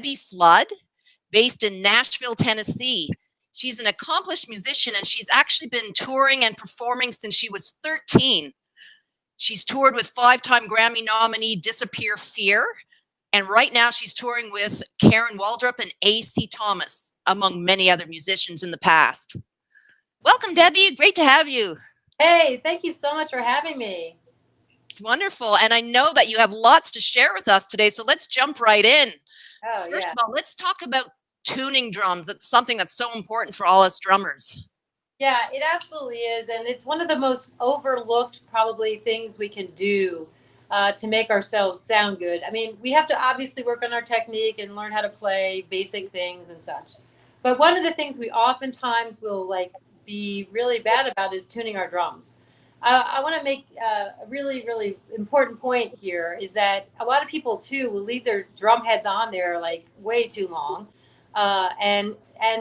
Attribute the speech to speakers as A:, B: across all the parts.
A: Debbie Flood, based in Nashville, Tennessee. She's an accomplished musician, and she's actually been touring and performing since she was 13. She's toured with five-time Grammy nominee Disappear Fear, and right now she's touring with Karen Waldrop and A.C. Thomas, among many other musicians in the past. Welcome, Debbie. Great to have you.
B: Hey, thank you so much for having me.
A: It's wonderful, and I know that you have lots to share with us today, so let's jump right in.
B: Oh,
A: First
B: yeah.
A: of all, let's talk about tuning drums. It's something that's so important for all us drummers.
B: Yeah, it absolutely is. And it's one of the most overlooked, probably, things we can do to make ourselves sound good. I mean, we have to obviously work on our technique and learn how to play basic things and such. But one of the things we oftentimes will be really bad about is tuning our drums. I want to make a really, really important point here is that a lot of people too will leave their drum heads on there like way too long, and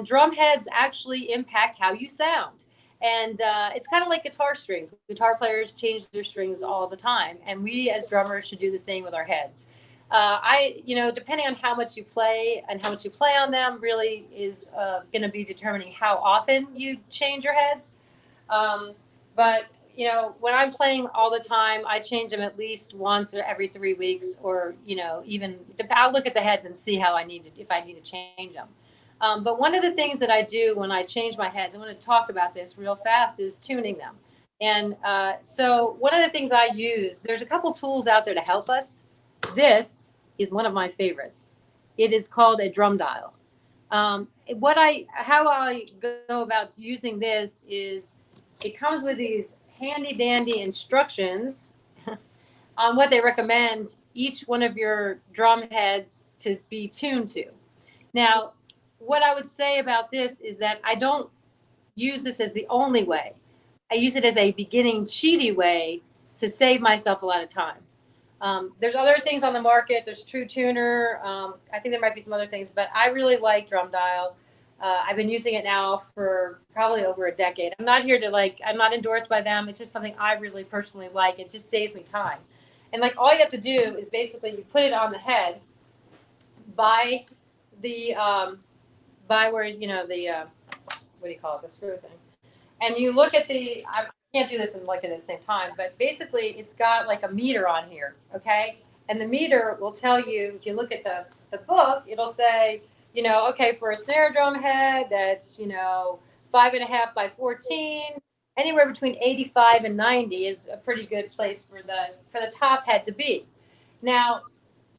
B: drum heads actually impact how you sound. And it's kind of like guitar strings. Guitar players change their strings all the time, and we as drummers should do the same with our heads. Depending on how much you play and how much you play on them, really is going to be determining how often you change your heads. But when I'm playing all the time, I change them at least once or every 3 weeks, or even I'll look at the heads and see how if I need to change them. But one of the things that I do when I change my heads, I want to talk about this real fast, is tuning them. And so one of the things I use, there's a couple tools out there to help us. This is one of my favorites. It is called a drum dial. How I go about using this is it comes with these handy dandy instructions on what they recommend each one of your drum heads to be tuned to. Now, what I would say about this is that I don't use this as the only way. I use it as a beginning cheaty way to save myself a lot of time. There's other things on the market. There's True Tuner. I think there might be some other things, but I really like Drum Dial. I've been using it now for probably over a decade. I'm not here to I'm not endorsed by them. It's just something I really personally like. It just saves me time. And all you have to do is basically you put it on the head by the by where what do you call it, the screw thing, and you look at I can't do this at the same time, but basically it's got a meter on here, okay, and the meter will tell you, if you look at the book, it'll say, okay, for a snare drum head that's 5.5 by 14, anywhere between 85 and 90 is a pretty good place for the top head to be. Now,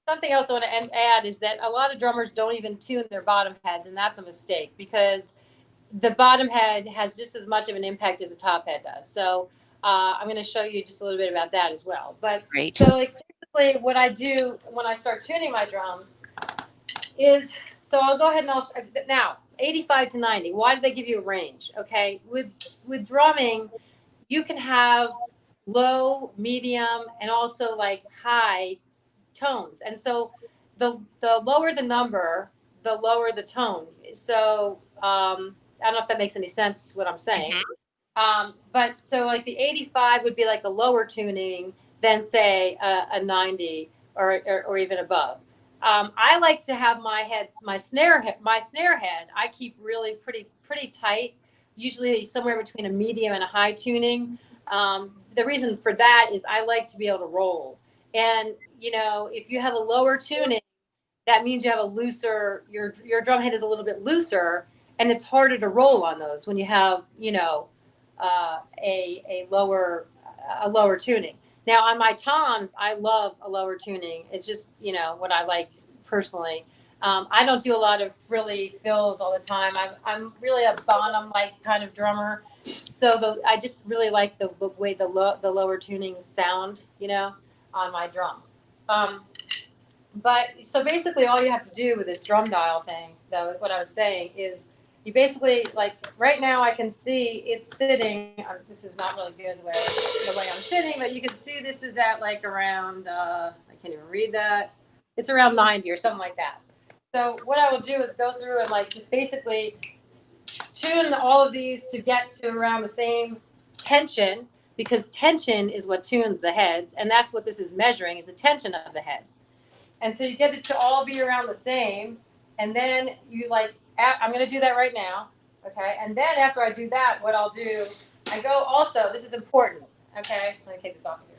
B: something else I want to add is that a lot of drummers don't even tune their bottom heads, and that's a mistake because the bottom head has just as much of an impact as the top head does. So I'm going to show you just a little bit about that as well. But
A: Great.
B: So basically what I do when I start tuning my drums is, so I'll go ahead and now 85 to 90. Why do they give you a range? Okay, with drumming, you can have low, medium, and also high tones. And so the lower the number, the lower the tone. So I don't know if that makes any sense what I'm saying. But so the 85 would be a lower tuning than say a 90 or even above. I like to have my snare head. I keep really pretty tight, usually somewhere between a medium and a high tuning. The reason for that is I like to be able to roll. And if you have a lower tuning, that means you have a looser. Your drum head is a little bit looser, and it's harder to roll on those when you have a lower tuning. Now on my toms, I love a lower tuning. It's just what I like personally. I don't do a lot of really fills all the time. I'm really a Bonham kind of drummer, so I just really like the way the lower tunings sound, on my drums. But so basically, all you have to do with this drum dial thing, though, what I was saying is, you basically right now I can see it's sitting. This is not really good the way I'm sitting, but you can see this is at around. I can't even read that. It's around 90 or something like that. So what I will do is go through and just basically tune all of these to get to around the same tension, because tension is what tunes the heads, and that's what this is measuring, is the tension of the head. And so you get it to all be around the same, And then you like, I'm going to do that right now. Okay. And then after I do that, what I'll do, I go also, this is important. Okay. Let me take this off of here.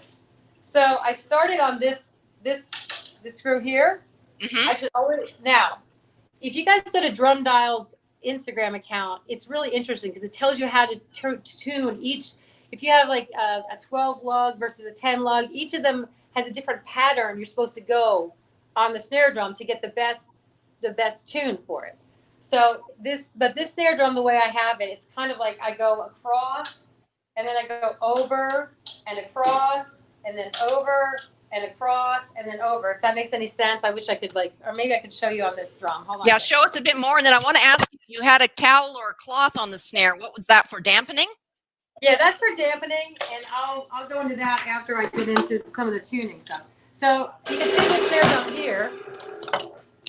B: So I started on this screw here.
A: Mm-hmm.
B: I should already, now, if you guys go to Drum Dial's Instagram account, it's really interesting because it tells you how to tune each. If you have like a 12 lug versus a 10 lug, each of them has a different pattern you're supposed to go on the snare drum to get the best tune for it. So this snare drum, the way I have it, it's kind of like I go across and then I go over and across and then over and across and then over. If that makes any sense, I wish I could or maybe I could show you on this drum. Hold on.
A: Yeah, show us a bit more. And then I want to ask you had a towel or a cloth on the snare. What was that for, dampening?
B: Yeah, that's for dampening, and I'll go into that after I get into some of the tuning stuff. So you can see the snare drum here,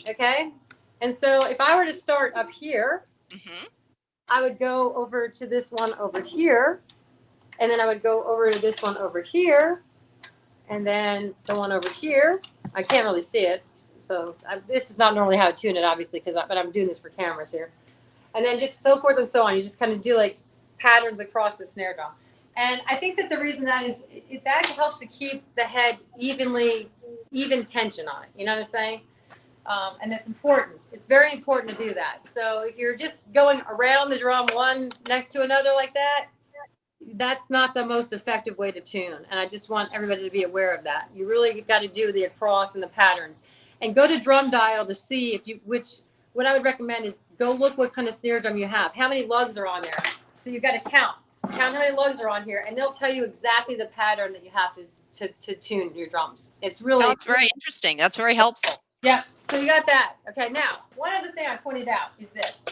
B: okay? And so if I were to start up here, I would go over to this one over here, and then I would go over to this one over here, and then the one over here. I can't really see it, so this is not normally how I tune it, obviously, but I'm doing this for cameras here. And then just so forth and so on. You just kind of do like patterns across the snare drum. And I think that the reason that is, that helps to keep the head even tension on it. You know what I'm saying? And that's important. It's very important to do that. So if you're just going around the drum one next to another like that, that's not the most effective way to tune. And I just want everybody to be aware of that. You really got to do the across and the patterns. And go to Drum Dial to see what I would recommend is go look what kind of snare drum you have. How many lugs are on there? So you've got to count how many lugs are on here, and they'll tell you exactly the pattern that you have to tune your drums. It's really
A: that's very interesting. That's very helpful.
B: Yeah. So you got that. Okay. Now, one other thing I pointed out is this.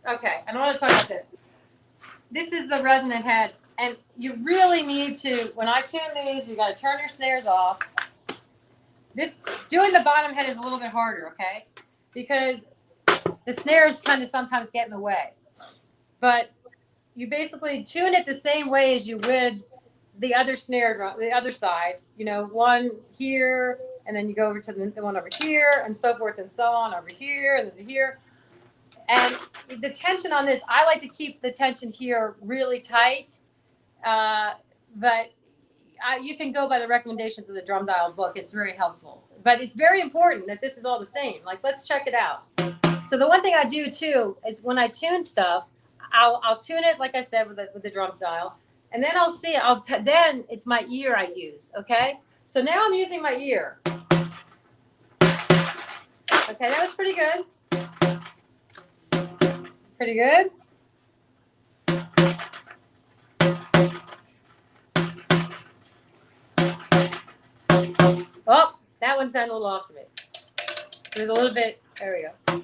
B: Okay, I don't want to talk about this. This is the resonant head, and you really need to. When I tune these, you got to turn your snares off. Doing the bottom head is a little bit harder, okay? Because the snares kind of sometimes get in the way. But you basically tune it the same way as you would the other snare drum, the other side. You know, one here, and then you go over to the one over here, and so forth and so on over here, and then here. And the tension on this, I like to keep the tension here really tight. But you can go by the recommendations of the Drum Dial book. It's very helpful. But it's very important that this is all the same. Like, let's check it out. So the one thing I do, too, is when I tune stuff, I'll tune it, like I said, with the Drum Dial. And then I'll see, then it's my ear I use, okay? So now I'm using my ear. Okay, that was pretty good. Pretty good. Oh, that one sounded a little off to me. It was a little bit, there we go.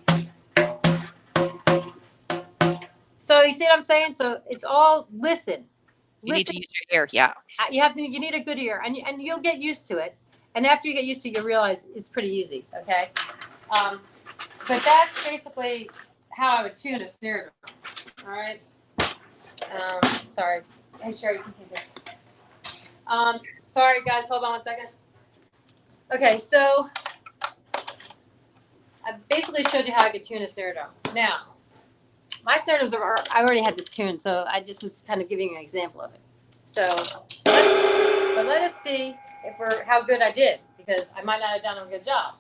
B: So you see what I'm saying? So it's all listen.
A: You need to use your ear, yeah.
B: You need a good ear, and you'll get used to it. And after you get used to it, you'll realize it's pretty easy, okay? But that's basically how I would tune a snare drum. All right. Sorry. Hey, Sherry, you can take this. Sorry, guys. Hold on 1 second. Okay, so I basically showed you how I could tune a snare drum. Now, my snare drums I already had this tuned, so I just was kind of giving you an example of it. So, but let us see how good I did, because I might not have done a good job.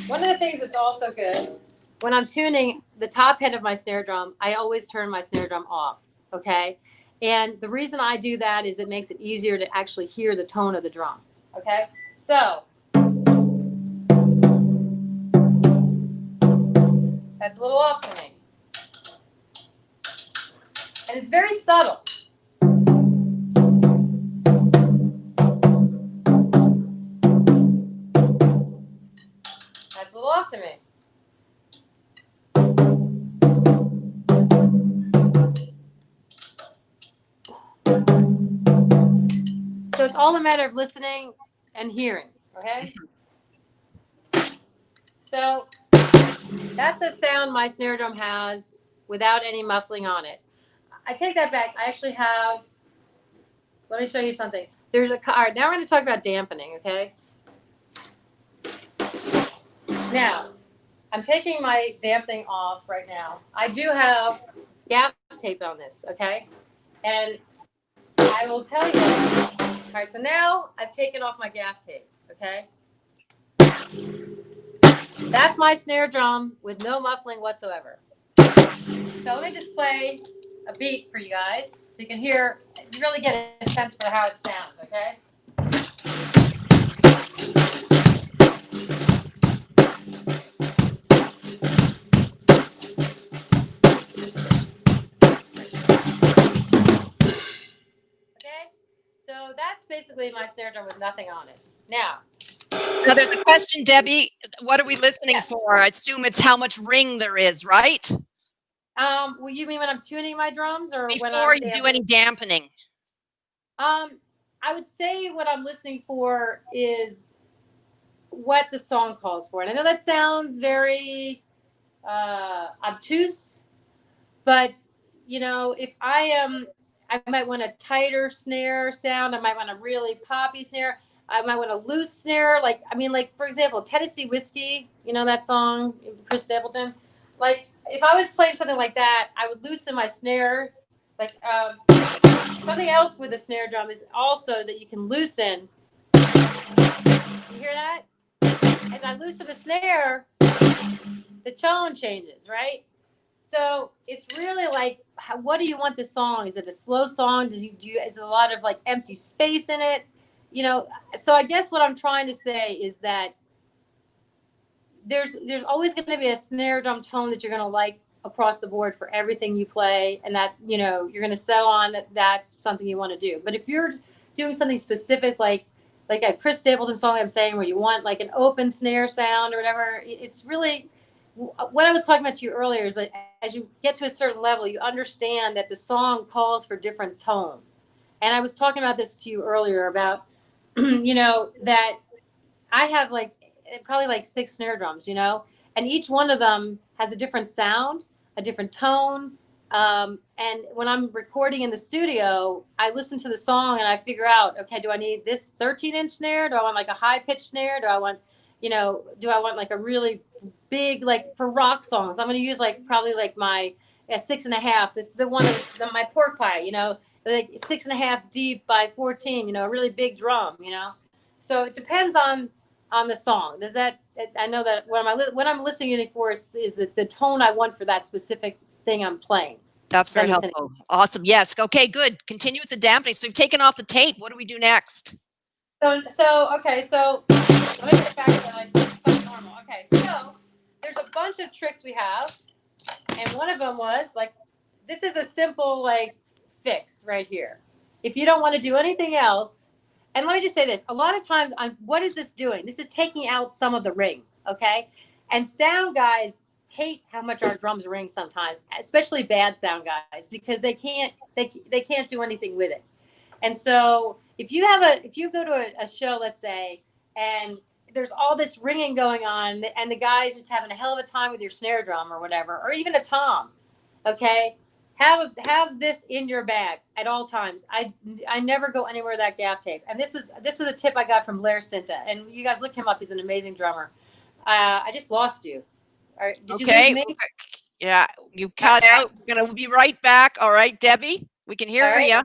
B: One of the things that's also good, when I'm tuning the top head of my snare drum, I always turn my snare drum off, okay? And the reason I do that is it makes it easier to actually hear the tone of the drum, okay? So, that's a little off for me. And it's very subtle. That's a little off to me. So it's all a matter of listening and hearing, okay? So that's the sound my snare drum has without any muffling on it. I take that back. I actually have, let me show you something. There's a card. Now we're going to talk about dampening, okay? Now, I'm taking my dampening off right now. I do have gaff tape on this, okay? And I will tell you. All right, so now I've taken off my gaff tape, okay? That's my snare drum with no muffling whatsoever. So let me just play a beat for you guys so you can hear, you really get a sense for how it sounds, okay? Okay? So that's basically my snare drum with nothing on it. Now
A: there's a question, Debbie. What are we listening
B: yes.
A: for? I assume it's how much ring there is, right?
B: Well, you mean when I'm tuning my drums or when
A: Before
B: I'm
A: you do
B: damping?
A: any dampening.
B: I would say what I'm listening for is what the song calls for. And I know that sounds very obtuse, but you know, if I might want a tighter snare sound. I might want a really poppy snare. I might want a loose snare. Like, I mean, like for example, Tennessee Whiskey. You know that song, Chris Stapleton. Like, if I was playing something like that, I would loosen my snare. Like, something else with the snare drum is also that you can loosen. You hear that? As I loosen the snare, the tone changes, right? So it's really like, what do you want the song? Is it a slow song? Is it a lot of like empty space in it? You know, so I guess what I'm trying to say is that there's always going to be a snare drum tone that you're going to like across the board for everything you play, and that, you know, you're going to sell on that. That's something you want to do. But if you're doing something specific, like a Chris Stapleton song I'm saying, where you want like an open snare sound or whatever, it's really what I was talking about to you earlier is that as you get to a certain level, you understand that the song calls for different tone. And I was talking about this to you earlier about, you know, that I have like probably like 6 snare drums, you know, and each one of them has a different sound, a different tone. And when I'm recording in the studio, I listen to the song and I figure out, okay, do I need this 13-inch snare? Do I want like a high pitched snare? Do I want, you know, do I want like a really big, like for rock songs, I'm going to use like probably like my 6.5, this the one my pork pie, you know, like 6.5 deep by 14, you know, a really big drum, you know. So it depends on the song. Does that, I know that when I'm listening for is the tone I want for that specific thing I'm playing.
A: That's
B: Does that
A: very
B: make sense?
A: helpful. Awesome. Yes. Okay, good. Continue with the dampening. So you've taken off the tape. What do we do next?
B: So okay, so let me get back to like something normal. Okay, so there's a bunch of tricks we have, and one of them was like, this is a simple like fix right here. If you don't want to do anything else, and let me just say this: a lot of times, what is this doing? This is taking out some of the ring, okay? And sound guys hate how much our drums ring sometimes, especially bad sound guys, because they can't do anything with it. And so if you go to a show, let's say, and there's all this ringing going on, and the guy's just having a hell of a time with your snare drum or whatever, or even a tom, okay, have this in your bag at all times. I never go anywhere with that gaff tape. And this was a tip I got from Blair Cinta, and you guys look him up. He's an amazing drummer. I just lost you. All right, did you lose me?
A: Yeah, you cut out. We're gonna be right back. All right, Debbie, we can hear you.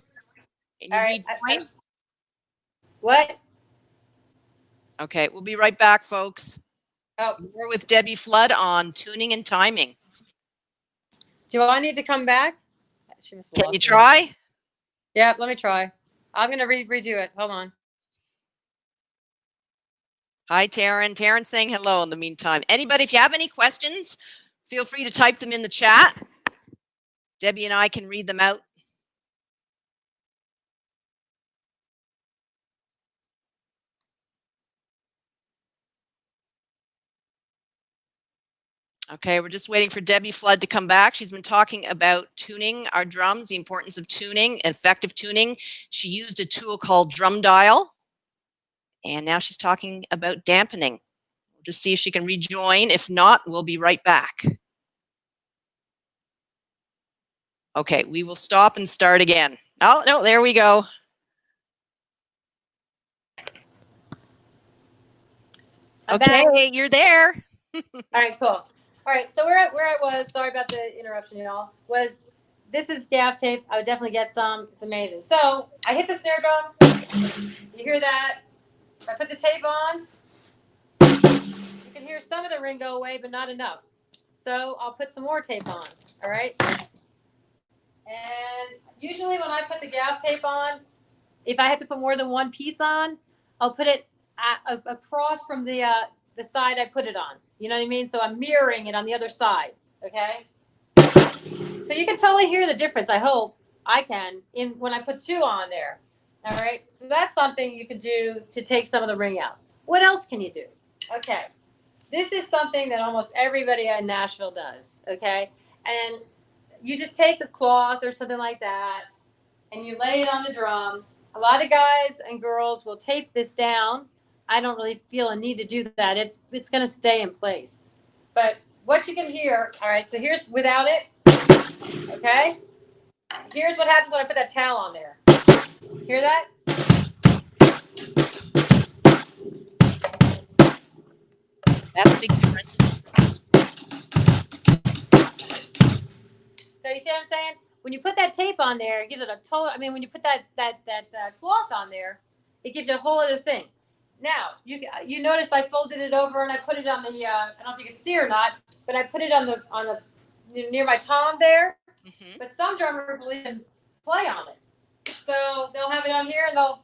A: Can you rejoin?
B: What?
A: Okay, we'll be right back, folks.
B: Oh,
A: We're with Debbie Flood on tuning and timing.
B: do I need to come back?
A: Can you try?
B: Yeah, let me try. I'm gonna redo it. Hold on.
A: Hi, Taryn. Taryn's saying hello in the meantime. Anybody, if you have any questions, feel free to type them in the chat. Debbie and I can read them out. Okay, we're just waiting for Debbie Flood to come back. She's been talking about tuning our drums, the importance of tuning, effective tuning. She used a tool called Drum Dial, and now she's talking about dampening. We'll just see if she can rejoin. If not, we'll be right back. Okay, we will stop and start again. Oh, no, there we go. Okay, you're there.
B: All right, cool. All right, so where I was, sorry about the interruption, y'all, was this is gaff tape. I would definitely get some. It's amazing. So I hit the snare drum. You hear that? I put the tape on. You can hear some of the ring go away, but not enough. So I'll put some more tape on. All right. And usually when I put the gaff tape on, if I have to put more than one piece on, I'll put it across from the side I put it on. You know what I mean? So I'm mirroring it on the other side. Okay. So you can totally hear the difference. I hope I can in when I put two on there. All right. So that's something you can do to take some of the ring out. What else can you do? Okay. This is something that almost everybody in Nashville does. Okay. And you just take a cloth or something like that and you lay it on the drum. A lot of guys and girls will tape this down. I don't really feel a need to do that. It's going to stay in place. But what you can hear, all right, so here's without it, okay? Here's what happens when I put that towel on there. Hear that?
A: That's a big difference.
B: So you see what I'm saying? When you put that tape on there, it gives it a total. I mean, when you put that cloth on there, it gives you a whole other thing. Now you notice I folded it over and I put it on the. I don't know if you can see or not, but I put it on the near my tom there.
A: Mm-hmm.
B: But some drummers will even play on it, so they'll have it on here and they'll.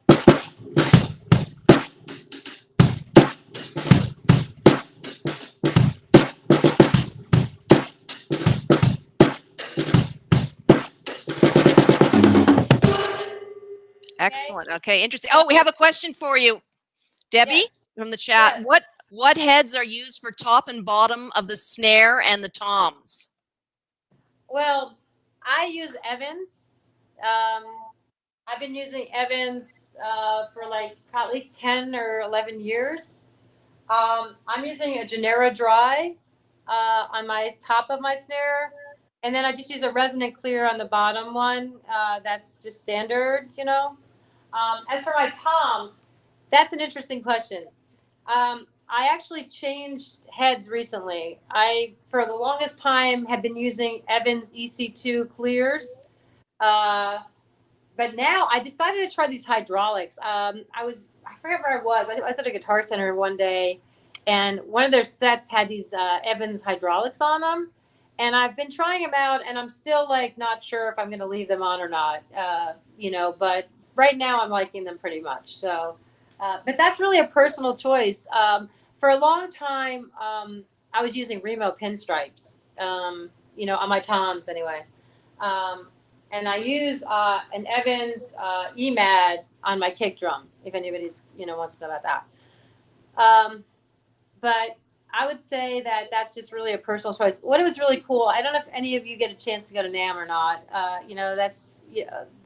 A: Excellent. Okay, interesting. Oh, we have a question for you, Debbie,
B: Yes.
A: from the chat.
B: Yes.
A: What heads are used for top and bottom of the snare and the toms?
B: Well, I use Evans. I've been using Evans for like probably 10 or 11 years. I'm using a Genera Dry on my top of my snare. And then I just use a resonant clear on the bottom one. That's just standard, you know. As for my toms, that's an interesting question. I actually changed heads recently. I, for the longest time, have been using Evans EC2 clears. Uh, but now I decided to try these hydraulics. I forget where I was. I was at a Guitar Center one day, and one of their sets had these Evans hydraulics on them. And I've been trying them out, and I'm still like not sure if I'm going to leave them on or not. You know, but right now I'm liking them pretty much. So, but that's really a personal choice. For a long time, I was using Remo pinstripes. You know, on my toms anyway. And I use an Evans EMAD on my kick drum. If anybody's wants to know about that. But I would say that that's just really a personal choice. What was really cool, I don't know if any of you get a chance to go to NAMM or not. That's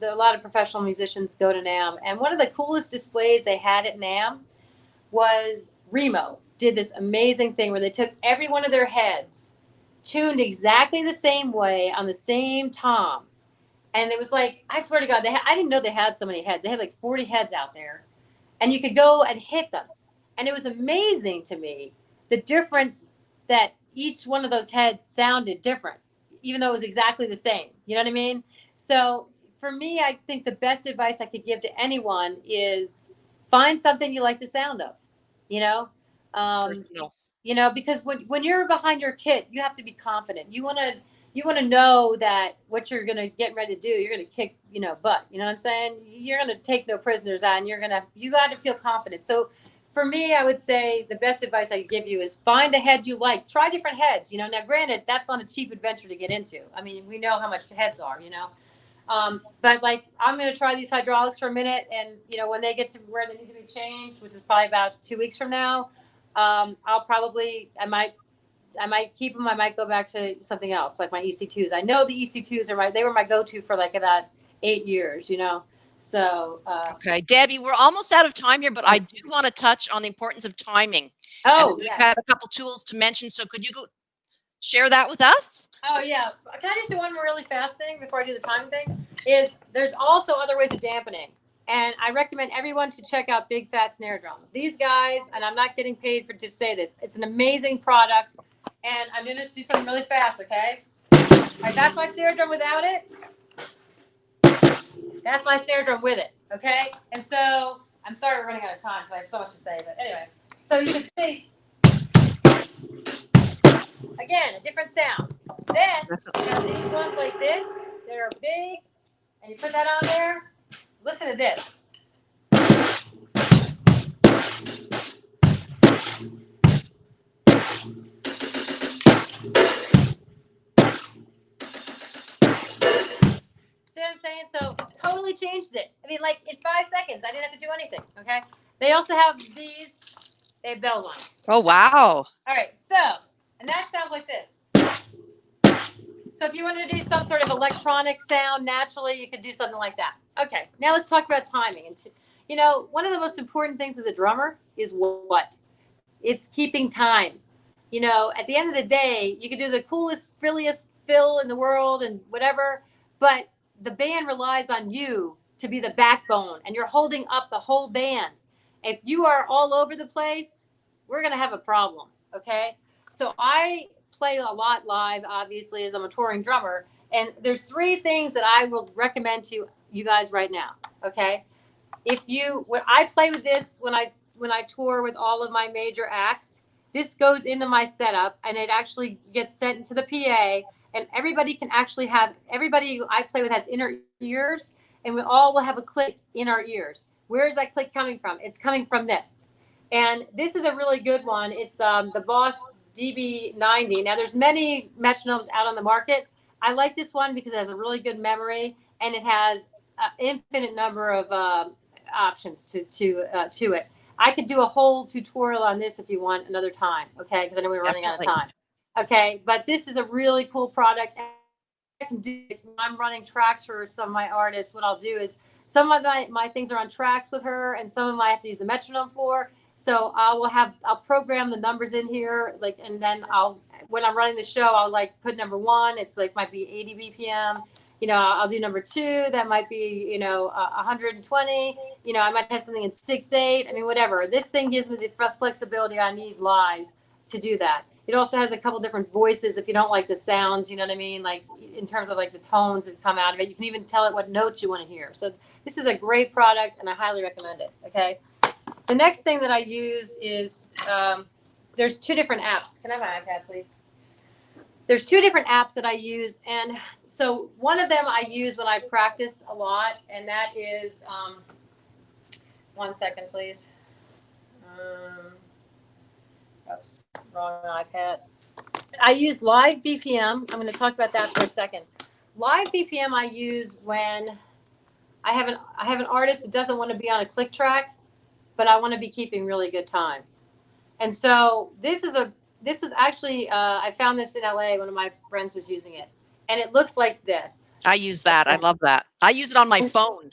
B: a lot of professional musicians go to NAMM. And one of the coolest displays they had at NAMM was Remo did this amazing thing where they took every one of their heads, tuned exactly the same way on the same tom. And it was like, I swear to God, I didn't know they had so many heads. They had like 40 heads out there. And you could go and hit them. And it was amazing to me, the difference that each one of those heads sounded different, even though it was exactly the same. You know what I mean? So for me, I think the best advice I could give to anyone is find something you like the sound of, you know?
A: Personal.
B: You know, because when you're behind your kit, you have to be confident. You want to know that what you're going to get ready to do, you're going to kick, butt. You know what I'm saying? You're going to take no prisoners out, and you got to feel confident. So for me, I would say the best advice I could give you is find a head you like. Try different heads. Now, granted, that's not a cheap adventure to get into. I mean, we know how much the heads are, but like, I'm going to try these hydraulics for a minute. And, when they get to where they need to be changed, which is probably about 2 weeks from now, I might keep them. I might go back to something else, like my EC2s. I know the EC2s they were my go-to for like about 8 years, So,
A: okay, Debbie, we're almost out of time here, but I do want to touch on the importance of timing.
B: Oh,
A: we've
B: yes.
A: had a couple tools to mention, so could you share that with us?
B: Oh, yeah. Can I just do one really fast thing before I do the timing thing? There's also other ways of dampening. And I recommend everyone to check out Big Fat Snare Drum. These guys, and I'm not getting paid to say this, it's an amazing product. And I'm going to do something really fast, okay? All right, that's my snare drum without it. That's my snare drum with it, okay? And so, I'm sorry we're running out of time because I have so much to say, but anyway. So you can see, again, a different sound. Then, you have these ones like this that are big, and you put that on there. Listen to this. See what I'm saying? So totally changed it. I mean, like in 5 seconds, I didn't have to do anything. Okay. They also have these. They have bells on.
A: Oh, wow.
B: All right. So, and that sounds like this. So if you wanted to do some sort of electronic sound naturally, you could do something like that. Okay. Now let's talk about timing. And you know, one of the most important things as a drummer is what? It's keeping time. You know, at the end of the day, you could do the coolest, frilliest fill in the world and whatever, but the band relies on you to be the backbone, and you're holding up the whole band. If you are all over the place, we're going to have a problem, okay? So I play a lot live, obviously, as I'm a touring drummer, and there's 3 things that I will recommend to you guys right now, okay? When I play with this, when I tour with all of my major acts, this goes into my setup and it actually gets sent into the PA, and everybody I play with has inner ears, and we all will have a click in our ears. Where is that click coming from? It's coming from this. And this is a really good one. It's the Boss DB90. Now there's many metronomes out on the market. I like this one because it has a really good memory and it has an infinite number of options to it. I could do a whole tutorial on this if you want another time, okay? Because I know we're running out of time. Okay, but this is a really cool product. I can do when I'm running tracks for some of my artists. What I'll do is some of my things are on tracks with her, and some of them I have to use the metronome for. So I'll program the numbers in here, like, and then when I'm running the show, I'll like put number 1. It's like might be 80 BPM. You know, I'll do number 2. That might be 120. You know, I might have something in 6/8. I mean, whatever. This thing gives me the flexibility I need live to do that. It also has a couple different voices if you don't like the sounds, you know what I mean? Like in terms of like the tones that come out of it, you can even tell it what notes you want to hear. So this is a great product and I highly recommend it. Okay. The next thing that I use is there's 2 different apps. Can I have my iPad, please? There's 2 different apps that I use. And so one of them I use when I practice a lot, and that is, 1 second, please. Oops, wrong iPad. I use Live BPM. I'm going to talk about that for a second. Live BPM I use when I have an artist that doesn't want to be on a click track, but I want to be keeping really good time. And so this was actually I found this in LA. One of my friends was using it, and it looks like this.
A: I use that. I love that. I use it on my phone.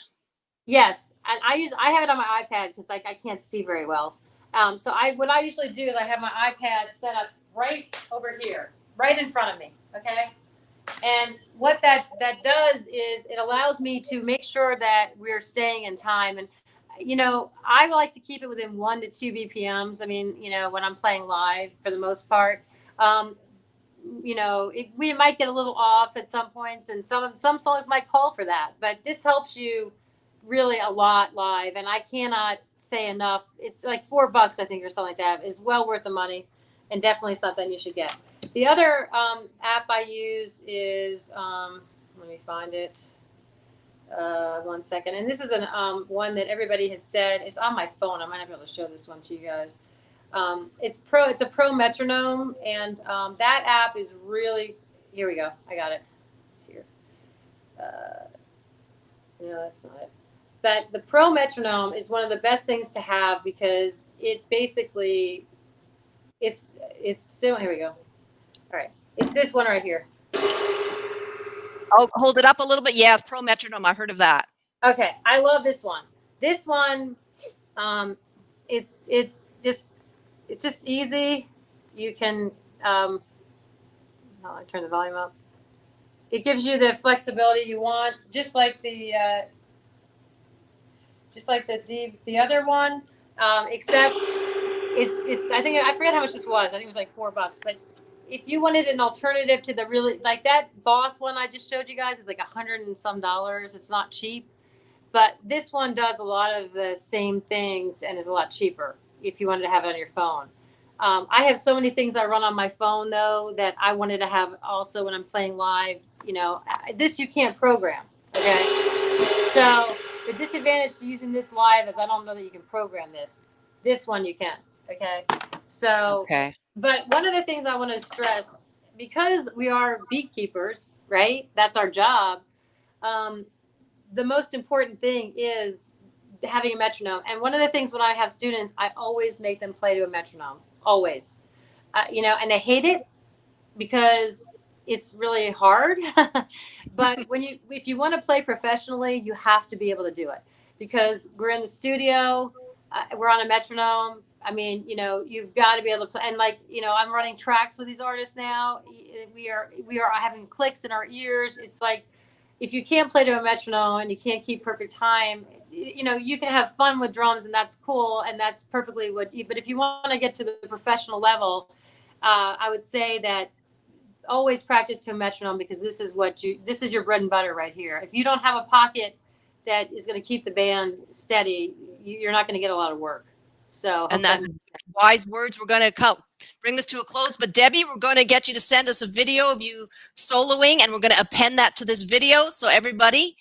B: Yes, and I have it on my iPad because I can't see very well. So what I usually do is I have my iPad set up right over here, right in front of me. Okay, and what that does is it allows me to make sure that we're staying in time. And you know, I like to keep it within 1 to 2 BPMs. I mean, you know, when I'm playing live for the most part. You know, we might get a little off at some points, and some songs might call for that. But this helps you really a lot live, and I cannot say enough. It's like $4, I think, or something like that. Is well worth the money, and definitely something you should get. The other app I use is let me find it. 1 second, and this is an one that everybody has said is on my phone. I might not be able to show this one to you guys. It's a pro metronome, and that app is really. Here we go. I got it. It's here. No, that's not it. But the pro metronome is one of the best things to have because it basically it's so. Here we go. All right, it's this one right here.
A: Oh, hold it up a little bit. Yeah, pro metronome. I've heard of that.
B: Okay, I love this one. This one, it's just easy. You can. I turn the volume up. It gives you the flexibility you want, just like the other one, except it's. I think I forget how much this was. I think it was like $4, but if you wanted an alternative to the really, like that Boss one I just showed you guys is like $100 and some. It's not cheap, but this one does a lot of the same things and is a lot cheaper if you wanted to have it on your phone. I have so many things I run on my phone though that I wanted to have also when I'm playing live. You know, this you can't program. Okay, so the disadvantage to using this live is I don't know that you can program this. This one you can. Okay, so
A: Okay.
B: but one of the things I want to stress, because we are beekeepers, right? That's our job. Um, the most important thing is having a metronome. And one of the things when I have students, I always make them play to a metronome. Always. You know, and they hate it because it's really hard. But if you want to play professionally, you have to be able to do it because we're in the studio, we're on a metronome. I mean, you know, you've got to be able to play. And like, you know, I'm running tracks with these artists now. We are having clicks in our ears. It's like, if you can't play to a metronome and you can't keep perfect time, you know, you can have fun with drums and that's cool. And that's perfectly what you, but if you want to get to the professional level, I would say that always practice to a metronome because this is your bread and butter right here. If you don't have a pocket that is going to keep the band steady, you're not going to get a lot of work. So,
A: And that wise words. We're going to bring this to a close. But Debbie, we're going to get you to send us a video of you soloing, and we're going to append that to this video. So everybody,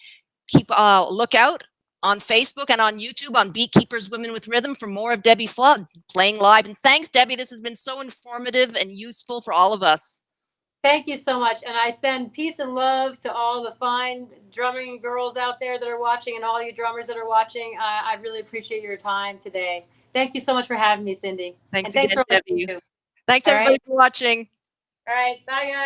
A: keep a lookout on Facebook and on YouTube on Beekeepers Women with Rhythm for more of Debbie Flood playing live. And thanks, Debbie. This has been so informative and useful for all of us.
B: Thank you so much. And I send peace and love to all the fine drumming girls out there that are watching and all you drummers that are watching. I really appreciate your time today. Thank you so much for having me, Cindy.
A: Thanks
B: and thanks
A: again,
B: for
A: Debbie. Thanks, everybody, for watching.
B: All right. Bye, guys.